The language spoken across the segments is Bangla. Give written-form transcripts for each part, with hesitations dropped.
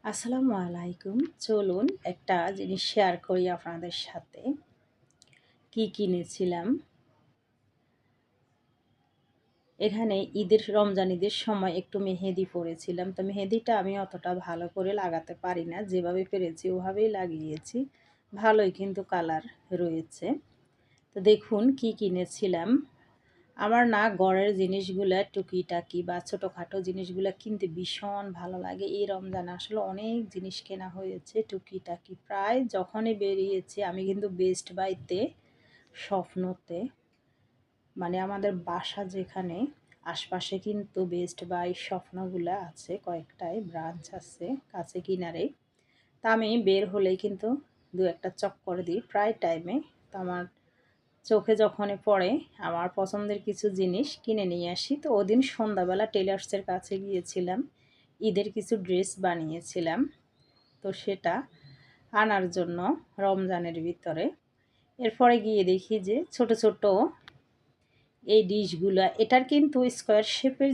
আসসালামু আলাইকুম। চলুন একটা জিনিস শেয়ার করি আপনাদের সাথে। কি কিনেছিলাম? এখানে রমজান ঈদের সময় একটু মেহেদি পড়েছিলাম। তো মেহেদিটা আমি অতটা ভালো করে লাগাতে পারি না। যেভাবে পেরেছি ওভাবেই লাগিয়েছি। ভালোই কিন্তু কালার রয়েছে। তো দেখুন কি কিনেছিলাম। আমার না ঘরের জিনিসগুলা টুকিটাকি বা ছোটোখাটো জিনিসগুলা কিনতে ভীষণ ভালো লাগে। এই রমজানে আসলে অনেক জিনিস কেনা হয়েছে টুকিটাকি। প্রায় যখনই বেরিয়েছি আমি কিন্তু বেস্ট বাইতে স্বপ্নতে মানে আমাদের বাসা যেখানে আশপাশে কিন্তু বেস্ট বাই স্বপ্নগুলা আছে, কয়েকটায় ব্রাঞ্চ আছে কাছে কিনারেই। তা আমি বের হলেই কিন্তু দু একটা চক্কর দিই প্রায় টাইমে। তো আমার চোখে যখনই পড়ে আমার পছন্দের কিছু জিনিস কিনে নিয়ে আসি। তো ওদিন সন্ধ্যাবেলা টেলার্সের কাছে গিয়েছিলাম, ঈদের কিছু ড্রেস বানিয়েছিলাম। তো সেটা আনার জন্য রমজানের ভিতরে এরপরে গিয়ে দেখি যে ছোট ছোট এই ডিশগুলা, এটার কিন্তু স্কোয়ার শেপের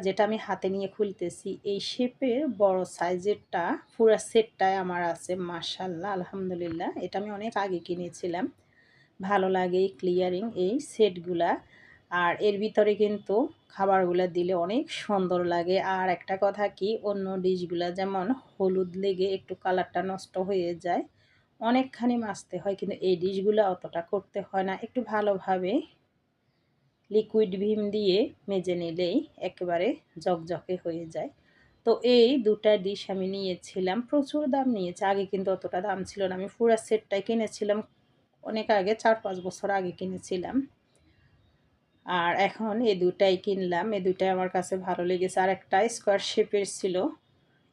যেটা আমি হাতে নিয়ে খুলতেছি, এই শেপের বড় সাইজেরটা পুরো সেটটাই আমার আছে। মাশাআল্লাহ, আলহামদুলিল্লাহ, এটা আমি অনেক আগে কিনেছিলাম। ভালো লাগে এই ক্লিয়ারিং এই সেটগুলা। আর এর ভিতরে কিন্তু খাবারগুলা দিলে অনেক সুন্দর লাগে। আর একটা কথা কি, অন্য ডিশগুলা যেমন হলুদ লেগে একটু কালারটা নষ্ট হয়ে যায়, অনেকখানি মাজতে হয়, কিন্তু এই ডিশগুলা অতটা করতে হয় না। একটু ভালোভাবে লিকুইড ভিম দিয়ে মেজে নিলেই একেবারে জকজকে হয়ে যায়। তো এই দুটা ডিশ আমি নিয়েছিলাম, প্রচুর দাম নিয়েছে। আগে কিন্তু অতটা দাম ছিল না। আমি পুরো সেটটাই কিনেছিলাম অনেক আগে, ৪-৫ বছর আগে কিনেছিলাম। আর এখন এই দুটাই কিনলাম, এই দুটাই আমার কাছে ভালো লেগেছে। আর একটা স্কোয়ার শেপের ছিল,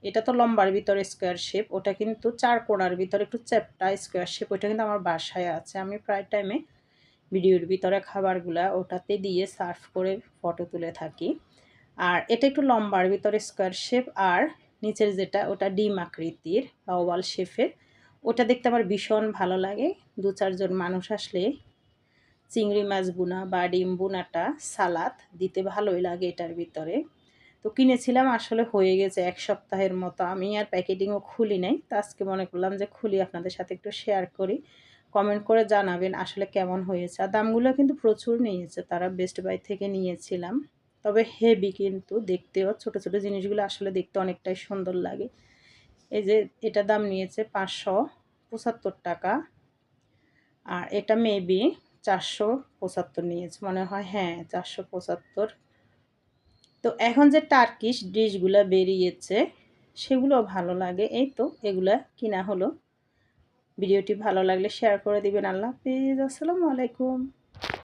এটা তো লম্বার ভিতরে স্কোয়ার শেপ, ওটা কিন্তু চার কোণার ভিতরে একটু চ্যাপ্টা স্কোয়ার শেপ। ওটা কিন্তু আমার বাসায় আছে। আমি প্রায় টাইমে ভিডিওর ভিতরে খাবারগুলা ওটাতে দিয়ে সার্ভ করে ফটো তুলে থাকি। আর এটা একটু লম্বার ভিতরে স্কোয়ার শেপ, আর নিচের যেটা ওটা ডিম আকৃতির বা ওভাল শেপের। ওটা দেখতে আমার ভীষণ ভালো লাগে। ২-৪ জন মানুষ আসলে চিংড়ি মাছ ভুনা বা ডিম ভুনাটা সালাদ দিতে ভালোই লাগে এটার ভিতরে। তো কিনেছিলাম, আসলে হয়ে গেছে ১ সপ্তাহের মতো। আমি আর প্যাকেটিংও খুলি নাই। তো আজকে মনে করলাম যে খুলি আপনাদের সাথে একটু শেয়ার করি। কমেন্ট করে জানাবেন আসলে কেমন হয়েছে। আর দামগুলো কিন্তু প্রচুর নিয়েছে তারা, বেস্ট বাই থেকে নিয়েছিলাম। তবে হেভি কিন্তু দেখতেও, ছোট ছোট জিনিসগুলো আসলে দেখতে অনেকটাই সুন্দর লাগে। এই যে এটা দাম নিয়েছে ৳৫৭৫ আর এটা মেবি ৪৭৫ নিয়েছে মনে হয়। হ্যাঁ, ৪৭৫। তো এখন যে টার্কিশ ডিশগুলা বেরিয়েছে সেগুলো ভালো লাগে। এই তো এগুলা কিনা হলো। ভিডিওটি ভালো লাগলে শেয়ার করে দিবেন। আল্লাহ হাফেজ। আসসালামু আলাইকুম।